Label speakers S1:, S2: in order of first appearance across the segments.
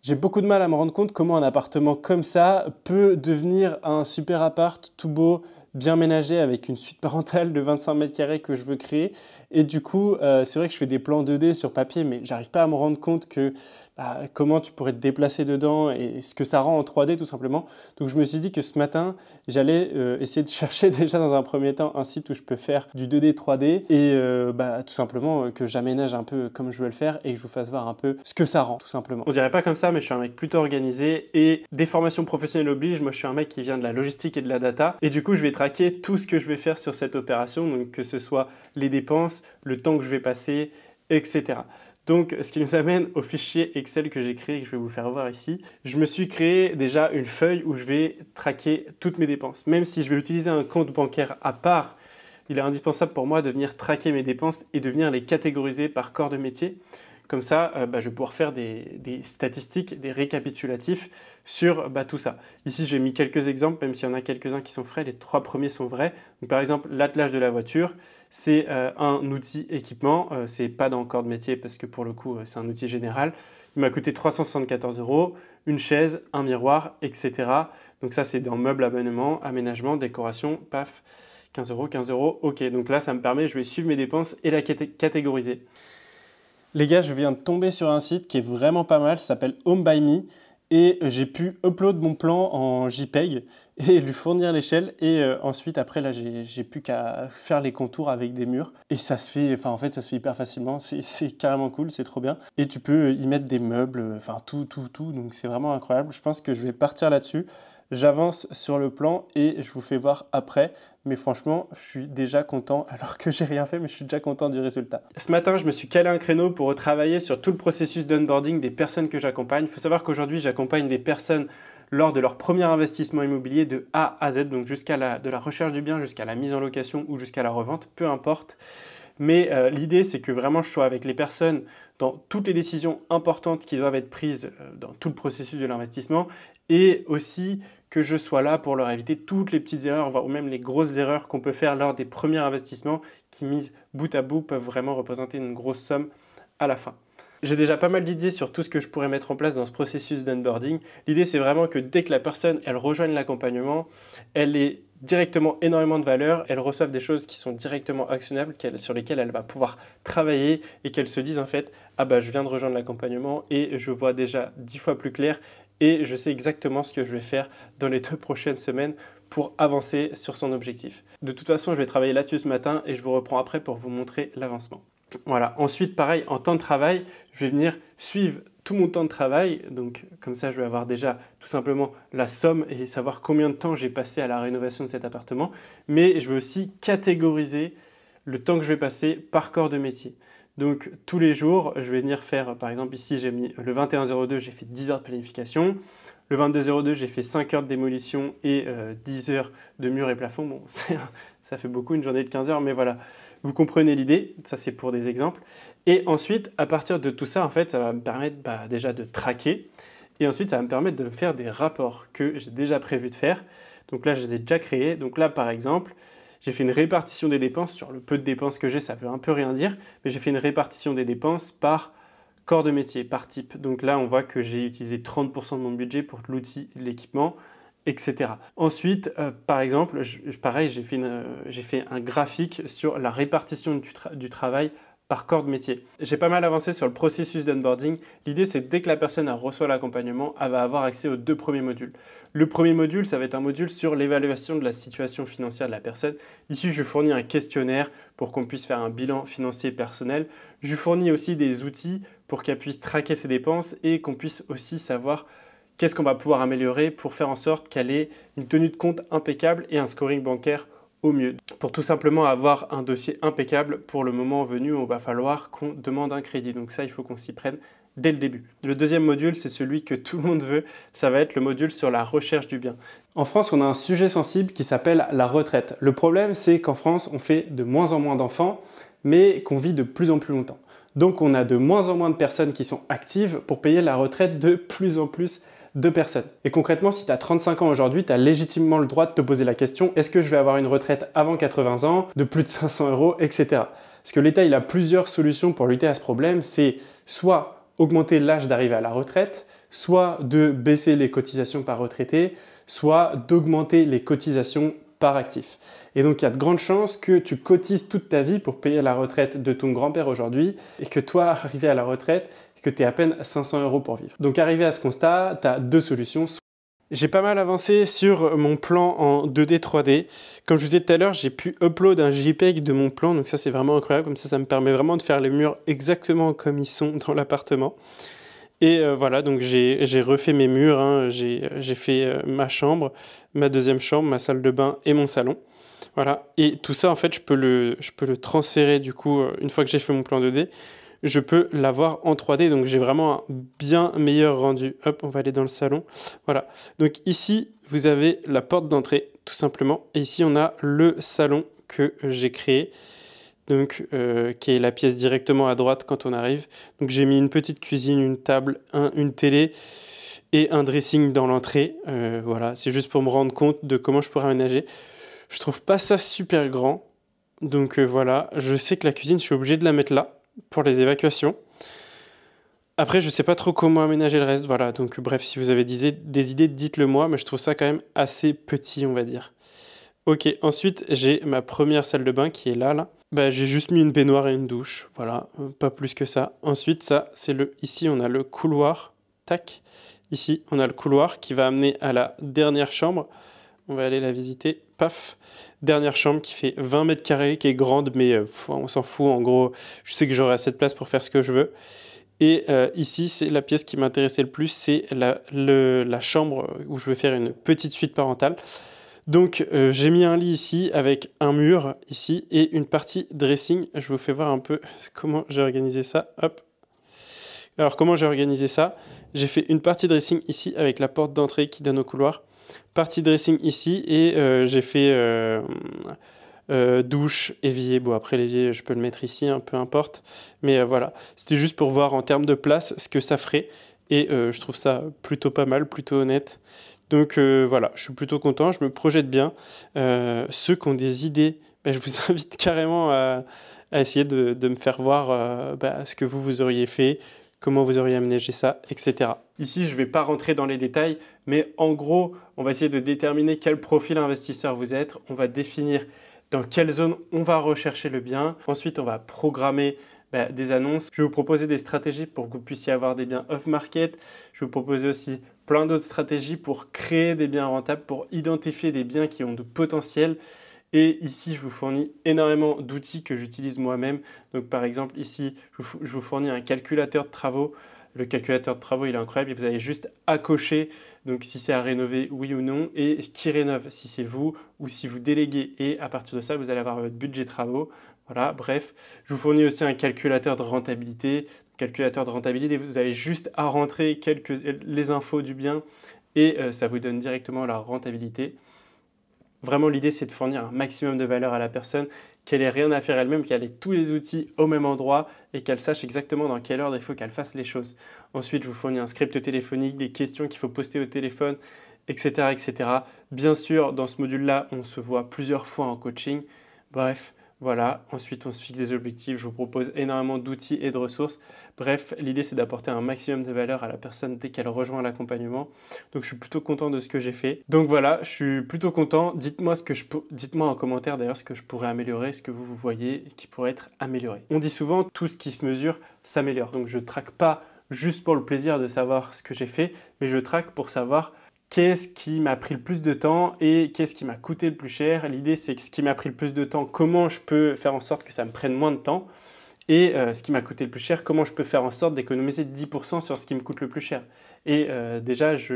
S1: J'ai beaucoup de mal à me rendre compte comment un appartement comme ça peut devenir un super appart tout beau, bien ménagé avec une suite parentale de 25 mètres carrés que je veux créer. Et du coup, c'est vrai que je fais des plans 2D sur papier, mais j'arrive pas à me rendre compte que comment tu pourrais te déplacer dedans et ce que ça rend en 3D tout simplement. Donc je me suis dit que ce matin, j'allais essayer de chercher déjà dans un premier temps un site où je peux faire du 2D 3D et tout simplement que j'aménage un peu comme je veux le faire et que je vous fasse voir un peu ce que ça rend tout simplement. On dirait pas comme ça, mais je suis un mec plutôt organisé et des formations professionnelles obligent. Moi, je suis un mec qui vient de la logistique et de la data et du coup, je vais traquer tout ce que je vais faire sur cette opération, donc que ce soit les dépenses, le temps que je vais passer, etc. Donc, ce qui nous amène au fichier Excel que j'ai créé et que je vais vous faire voir ici. Je me suis créé déjà une feuille où je vais traquer toutes mes dépenses. Même si je vais utiliser un compte bancaire à part, il est indispensable pour moi de venir traquer mes dépenses et de venir les catégoriser par corps de métier. Comme ça, je vais pouvoir faire des statistiques, des récapitulatifs sur tout ça. Ici, j'ai mis quelques exemples, même s'il y en a quelques-uns qui sont frais, les 3 premiers sont vrais. Donc, par exemple, l'attelage de la voiture, c'est un outil équipement, c'est pas dans le corps de métier parce que pour le coup, c'est un outil général. Il m'a coûté 374 €, une chaise, un miroir, etc. Donc ça, c'est dans meubles, abonnement, aménagement, décoration, paf, 15 €, 15 €. Ok, donc là, ça me permet, je vais suivre mes dépenses et la catégoriser. Les gars, je viens de tomber sur un site qui est vraiment pas mal, ça s'appelle Home by Me et j'ai pu upload mon plan en JPEG et lui fournir l'échelle et ensuite après là j'ai plus qu'à faire les contours avec des murs et ça se fait, en fait ça se fait hyper facilement, c'est carrément cool, c'est trop bien et tu peux y mettre des meubles, tout, donc c'est vraiment incroyable. Je pense que je vais partir là-dessus. J'avance sur le plan et je vous fais voir après. Mais franchement, je suis déjà content alors que j'ai rien fait, mais je suis déjà content du résultat. Ce matin, je me suis calé un créneau pour retravailler sur tout le processus d'onboarding des personnes que j'accompagne. Il faut savoir qu'aujourd'hui, j'accompagne des personnes lors de leur premier investissement immobilier de A à Z, donc de la recherche du bien jusqu'à la mise en location ou jusqu'à la revente, peu importe. Mais l'idée, c'est que vraiment je sois avec les personnes dans toutes les décisions importantes qui doivent être prises dans tout le processus de l'investissement et aussi que je sois là pour leur éviter toutes les petites erreurs, voire même les grosses erreurs qu'on peut faire lors des premiers investissements qui, mises bout à bout, peuvent vraiment représenter une grosse somme à la fin. J'ai déjà pas mal d'idées sur tout ce que je pourrais mettre en place dans ce processus d'onboarding. L'idée, c'est vraiment que dès que la personne, elle rejoigne l'accompagnement, elle ait directement énormément de valeur, elle reçoive des choses qui sont directement actionnables, sur lesquelles elle va pouvoir travailler et qu'elle se dise en fait « Ah je viens de rejoindre l'accompagnement et je vois déjà 10 fois plus clair et je sais exactement ce que je vais faire dans les 2 prochaines semaines pour avancer sur son objectif. » De toute façon, je vais travailler là-dessus ce matin et je vous reprends après pour vous montrer l'avancement. Voilà. Ensuite, pareil, en temps de travail, je vais venir suivre tout mon temps de travail. Donc, comme ça, je vais avoir déjà tout simplement la somme et savoir combien de temps j'ai passé à la rénovation de cet appartement. Mais je vais aussi catégoriser le temps que je vais passer par corps de métier. Donc, tous les jours, je vais venir faire, par exemple, ici, j'ai mis le 21/02, j'ai fait 10 heures de planification. Le 22/02, j'ai fait 5 heures de démolition et 10 heures de murs et plafonds. Bon, ça fait beaucoup, une journée de 15 heures, mais voilà. Vous comprenez l'idée, ça c'est pour des exemples. Et ensuite, à partir de tout ça, en fait, ça va me permettre déjà de traquer. Et ensuite, ça va me permettre de faire des rapports que j'ai déjà prévu de faire. Donc là, je les ai déjà créés. Donc là, par exemple, j'ai fait une répartition des dépenses. Sur le peu de dépenses que j'ai, ça veut un peu rien dire. Mais j'ai fait une répartition des dépenses par corps de métier, par type. Donc là, on voit que j'ai utilisé 30% de mon budget pour l'outil, l'équipement, etc. Ensuite, par exemple, pareil, j'ai fait un graphique sur la répartition du travail par corps de métier. J'ai pas mal avancé sur le processus d'onboarding. L'idée, c'est que dès que la personne reçoit l'accompagnement, elle va avoir accès aux 2 premiers modules. Le premier module, ça va être un module sur l'évaluation de la situation financière de la personne. Ici, je fournis un questionnaire pour qu'on puisse faire un bilan financier personnel. Je fournis aussi des outils pour qu'elle puisse traquer ses dépenses et qu'on puisse aussi savoir qu'est-ce qu'on va pouvoir améliorer pour faire en sorte qu'elle ait une tenue de compte impeccable et un scoring bancaire au mieux. Pour tout simplement avoir un dossier impeccable pour le moment venu où il va falloir qu'on demande un crédit. Donc ça, il faut qu'on s'y prenne dès le début. Le deuxième module, c'est celui que tout le monde veut. Ça va être le module sur la recherche du bien. En France, on a un sujet sensible qui s'appelle la retraite. Le problème, c'est qu'en France, on fait de moins en moins d'enfants, mais qu'on vit de plus en plus longtemps. Donc, on a de moins en moins de personnes qui sont actives pour payer la retraite de plus en plus de personnes. Et concrètement, si tu as 35 ans aujourd'hui, tu as légitimement le droit de te poser la question, est-ce que je vais avoir une retraite avant 80 ans, de plus de 500 €, etc. Parce que l'État, il a plusieurs solutions pour lutter à ce problème. C'est soit augmenter l'âge d'arrivée à la retraite, soit de baisser les cotisations par retraité, soit d'augmenter les cotisations par actif. Et donc, il y a de grandes chances que tu cotises toute ta vie pour payer la retraite de ton grand-père aujourd'hui et que toi, arrivé à la retraite, que tu aies à peine 500 € pour vivre. Donc, arrivé à ce constat, tu as deux solutions. J'ai pas mal avancé sur mon plan en 2D, 3D. Comme je vous disais tout à l'heure, j'ai pu upload un JPEG de mon plan, donc ça c'est vraiment incroyable. Comme ça me permet vraiment de faire les murs exactement comme ils sont dans l'appartement. Et voilà, donc j'ai refait mes murs, hein. J'ai fait ma chambre, ma deuxième chambre, ma salle de bain et mon salon. Voilà, et tout ça en fait je peux le transférer du coup une fois que j'ai fait mon plan 2D, je peux l'avoir en 3D, donc j'ai vraiment un bien meilleur rendu. Hop, on va aller dans le salon. Voilà, donc ici vous avez la porte d'entrée tout simplement, et ici on a le salon que j'ai créé. Donc, qui est la pièce directement à droite quand on arrive. Donc j'ai mis une petite cuisine, une table, une télé et un dressing dans l'entrée. Voilà, c'est juste pour me rendre compte de comment je pourrais aménager. Je trouve pas ça super grand. Donc voilà, je sais que la cuisine, je suis obligé de la mettre là pour les évacuations. Après, je sais pas trop comment aménager le reste. Voilà, donc bref, si vous avez des idées, dites-le moi, mais je trouve ça quand même assez petit, on va dire. Ok, ensuite j'ai ma première salle de bain qui est là. Bah, j'ai juste mis une baignoire et une douche, voilà, pas plus que ça. Ensuite, ça, c'est ici on a le couloir, tac. Ici, on a le couloir qui va amener à la dernière chambre. On va aller la visiter, paf. Dernière chambre qui fait 20 mètres carrés, qui est grande, mais on s'en fout. En gros, je sais que j'aurai assez de place pour faire ce que je veux. Et ici, c'est la pièce qui m'intéressait le plus, c'est la chambre où je vais faire une petite suite parentale. Donc j'ai mis un lit ici avec un mur ici et une partie dressing. Je vous fais voir un peu comment j'ai organisé ça. Hop. Alors comment j'ai organisé ça? J'ai fait une partie dressing ici avec la porte d'entrée qui donne au couloir. Partie dressing ici et j'ai fait douche, évier. Bon après l'évier je peux le mettre ici, hein, peu importe. Mais voilà, c'était juste pour voir en termes de place ce que ça ferait. Et je trouve ça plutôt pas mal, plutôt honnête. Donc voilà, je suis plutôt content, je me projette bien. Ceux qui ont des idées, bah, je vous invite carrément à essayer de me faire voir ce que vous auriez fait, comment vous auriez aménagé ça, etc. Ici, je ne vais pas rentrer dans les détails, mais en gros, on va essayer de déterminer quel profil investisseur vous êtes. On va définir dans quelle zone on va rechercher le bien. Ensuite, on va programmer des annonces. Je vais vous proposer des stratégies pour que vous puissiez avoir des biens off-market. Je vais vous proposer aussi plein d'autres stratégies pour créer des biens rentables, pour identifier des biens qui ont de potentiel. Et ici, je vous fournis énormément d'outils que j'utilise moi-même. Donc par exemple, ici, je vous fournis un calculateur de travaux. Le calculateur de travaux, il est incroyable. Et vous avez juste à cocher donc si c'est à rénover, oui ou non, et qui rénove, si c'est vous ou si vous déléguez. Et à partir de ça, vous allez avoir votre budget travaux. Voilà, bref. Je vous fournis aussi un calculateur de rentabilité. Calculateur de rentabilité, vous avez juste à rentrer les infos du bien et ça vous donne directement la rentabilité. Vraiment, l'idée, c'est de fournir un maximum de valeur à la personne, qu'elle ait rien à faire elle-même, qu'elle ait tous les outils au même endroit et qu'elle sache exactement dans quelle ordre il faut qu'elle fasse les choses. Ensuite, je vous fournis un script téléphonique, des questions qu'il faut poster au téléphone, etc., etc. Bien sûr, dans ce module-là, on se voit plusieurs fois en coaching. Bref, voilà. Ensuite, on se fixe des objectifs. Je vous propose énormément d'outils et de ressources. Bref, l'idée, c'est d'apporter un maximum de valeur à la personne dès qu'elle rejoint l'accompagnement. Donc, je suis plutôt content de ce que j'ai fait. Donc voilà, je suis plutôt content. Dites-moi en commentaire d'ailleurs ce que je pourrais améliorer, ce que vous voyez qui pourrait être amélioré. On dit souvent, tout ce qui se mesure s'améliore. Donc, je ne traque pas juste pour le plaisir de savoir ce que j'ai fait, mais je traque pour savoir qu'est-ce qui m'a pris le plus de temps et qu'est-ce qui m'a coûté le plus cher. L'idée, c'est que ce qui m'a pris le plus de temps, comment je peux faire en sorte que ça me prenne moins de temps. Et ce qui m'a coûté le plus cher, comment je peux faire en sorte d'économiser 10% sur ce qui me coûte le plus cher. Et déjà, je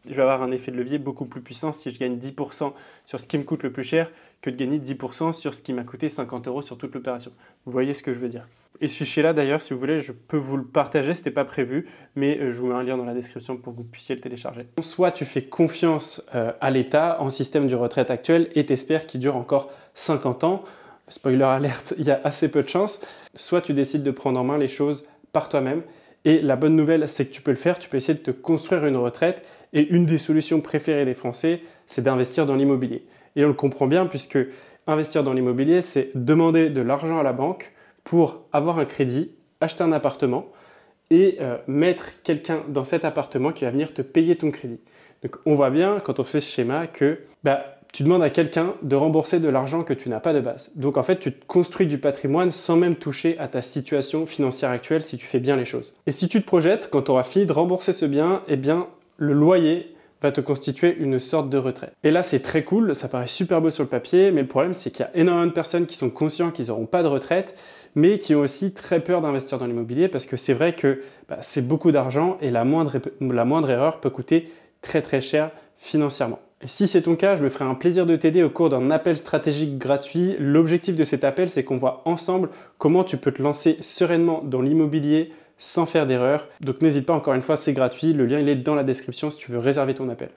S1: vais avoir un effet de levier beaucoup plus puissant si je gagne 10% sur ce qui me coûte le plus cher que de gagner 10% sur ce qui m'a coûté 50 € sur toute l'opération. Vous voyez ce que je veux dire. Et ce fichier-là, d'ailleurs, si vous voulez, je peux vous le partager. Ce n'était pas prévu, mais je vous mets un lien dans la description pour que vous puissiez le télécharger. Soit tu fais confiance à l'État en système de retraite actuel et t'espères qu'il dure encore 50 ans. Spoiler alerte, il y a assez peu de chance. Soit tu décides de prendre en main les choses par toi-même. Et la bonne nouvelle, c'est que tu peux le faire. Tu peux essayer de te construire une retraite. Et une des solutions préférées des Français, c'est d'investir dans l'immobilier. Et on le comprend bien puisque investir dans l'immobilier, c'est demander de l'argent à la banque pour avoir un crédit, acheter un appartement et mettre quelqu'un dans cet appartement qui va venir te payer ton crédit. Donc on voit bien quand on fait ce schéma que tu demandes à quelqu'un de rembourser de l'argent que tu n'as pas de base. Donc en fait, tu te construis du patrimoine sans même toucher à ta situation financière actuelle si tu fais bien les choses. Et si tu te projettes, quand tu auras fini de rembourser ce bien, eh bien le loyer va te constituer une sorte de retraite. Et là, c'est très cool, ça paraît super beau sur le papier, mais le problème, c'est qu'il y a énormément de personnes qui sont conscients qu'ils n'auront pas de retraite, mais qui ont aussi très peur d'investir dans l'immobilier parce que c'est vrai que c'est beaucoup d'argent et la moindre erreur peut coûter très très cher financièrement. Et si c'est ton cas, je me ferai un plaisir de t'aider au cours d'un appel stratégique gratuit. L'objectif de cet appel, c'est qu'on voit ensemble comment tu peux te lancer sereinement dans l'immobilier sans faire d'erreur. Donc n'hésite pas, encore une fois, c'est gratuit. Le lien il est dans la description si tu veux réserver ton appel.